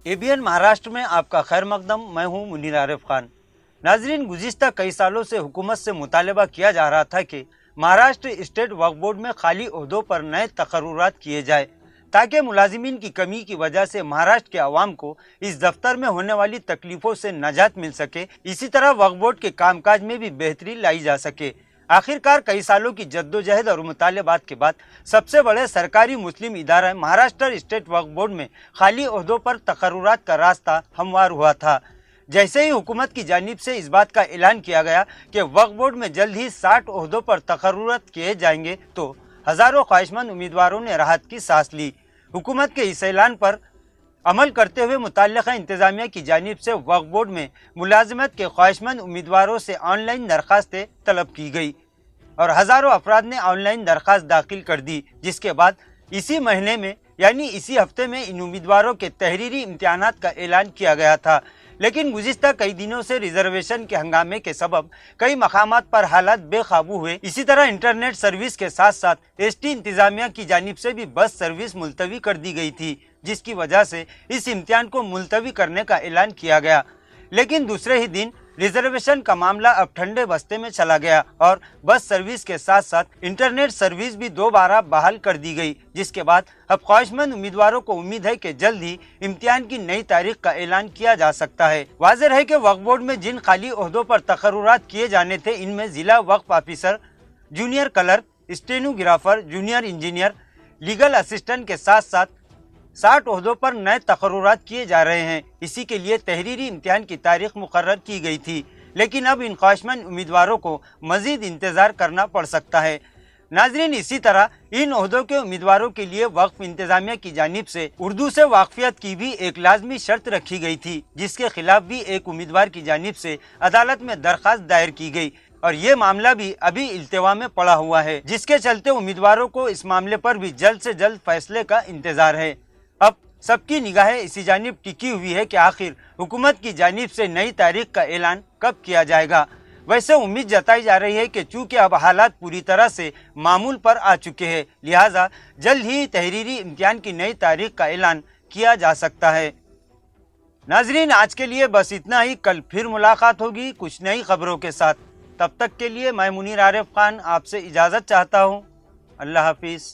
ABN Maharashtra में आपका खैर मकदम। मैं हूं मुनीर आरिफ खान। नाजरीन, गुज़िश्ता कई सालों से हुकूमत से मुतालबा किया जा रहा था कि महाराष्ट्र स्टेट वक्फ बोर्ड में खाली ओहदों पर नए तकर्रुरात किए जाए ताकि मुलाजिमीन की कमी की वजह से महाराष्ट्र के अवाम को इस दफ्तर में होने वाली तकलीफों से नजात मिल सके। इसी तरह वक्फ बोर्ड के कामकाज में भी बेहतरी लाई जा सके। आखिरकार कई सालों की जद्दोजहद और मुतालबात के बाद सबसे बड़े सरकारी मुस्लिम इदारा महाराष्ट्र स्टेट वक्फ बोर्ड में खाली ओहदों पर तकर्रुरात का रास्ता हमवार हुआ था। जैसे ही हुकूमत की जानिब से इस बात का ऐलान किया गया कि वक्फ बोर्ड में जल्द ही 60 ओहदों पर तकर्रुरात किए जाएंगे तो हज़ारों ख्वाहिशमंद उम्मीदवारों ने राहत की सांस ली। हुकूमत के इस ऐलान पर अमल करते हुए मुतल्लिक़ा इंतज़ामिया की जानिब से वक्फ बोर्ड में मुलाजमत के ख्वाहिशमंद उम्मीदवारों से ऑनलाइन दरख्वास्तें तलब की गई और हज़ारों अफराद ने ऑनलाइन दरख्वास्त दाखिल कर दी, जिसके बाद इसी महीने में यानी इसी हफ्ते में इन उम्मीदवारों के तहरीरी इम्तिहानात का ऐलान किया गया था। लेकिन गुज़िश्ता कई दिनों से रिजर्वेशन के हंगामे के सबब कई मकामात पर हालात बेकाबू हुए। इसी तरह इंटरनेट सर्विस के साथ साथ एसटी इंतज़ामिया की जानिब से भी बस सर्विस मुलतवी कर दी गई थी, जिसकी वजह से इस इम्तिहान को मुलतवी करने का ऐलान किया गया। लेकिन दूसरे ही दिन रिजर्वेशन का मामला अब ठंडे बस्ते में चला गया और बस सर्विस के साथ साथ इंटरनेट सर्विस भी दोबारा बहाल कर दी गई, जिसके बाद अब ख्वाहिशमंद उम्मीदवारों को उम्मीद है कि जल्द ही इम्तिहान की नई तारीख का ऐलान किया जा सकता है। वाज़ेह है कि वक्फ बोर्ड में जिन खाली ओहदों पर तकर्रुरात किए जाने थे, इनमें जिला वक्फ officer, junior clerk, stenographer, junior engineer, legal assistant के साथ साथ 60 ओहदों पर नए तकर्रुरात किए जा रहे हैं। इसी के लिए तहरीरी इम्तिहान की तारीख मुकर्रर की गई थी, लेकिन अब इन ख्वाहिशमंद उम्मीदवारों को मजीद इंतज़ार करना पड़ सकता है। नाजरीन, इसी तरह इन ओहदों के उम्मीदवारों के लिए वक्फ इंतज़ामिया की जानिब से उर्दू से वाकफियत की भी एक लाजमी शर्त रखी गई थी, जिसके खिलाफ भी एक उम्मीदवार की जानिब से अदालत में दरख्वास्त दायर की गई और ये मामला भी अभी इल्तिवा में पड़ा हुआ है, जिसके चलते उम्मीदवारों को इस मामले पर भी जल्द से जल्द फैसले का इंतजार है। अब सबकी निगाहें इसी जानिब टिकी हुई है कि आखिर हुकूमत की जानिब से नई तारीख का ऐलान कब किया जाएगा। वैसे उम्मीद जताई जा रही है कि चूँकि अब हालात पूरी तरह से मामूल पर आ चुके हैं, लिहाजा जल्द ही तहरीरी इम्तिहान की नई तारीख का ऐलान किया जा सकता है। नाजरीन, आज के लिए बस इतना ही। कल फिर मुलाकात होगी कुछ नई खबरों के साथ। तब तक के लिए मैं मुनीर आरिफ खान आपसे इजाज़त चाहता हूँ। अल्लाह हाफिज़।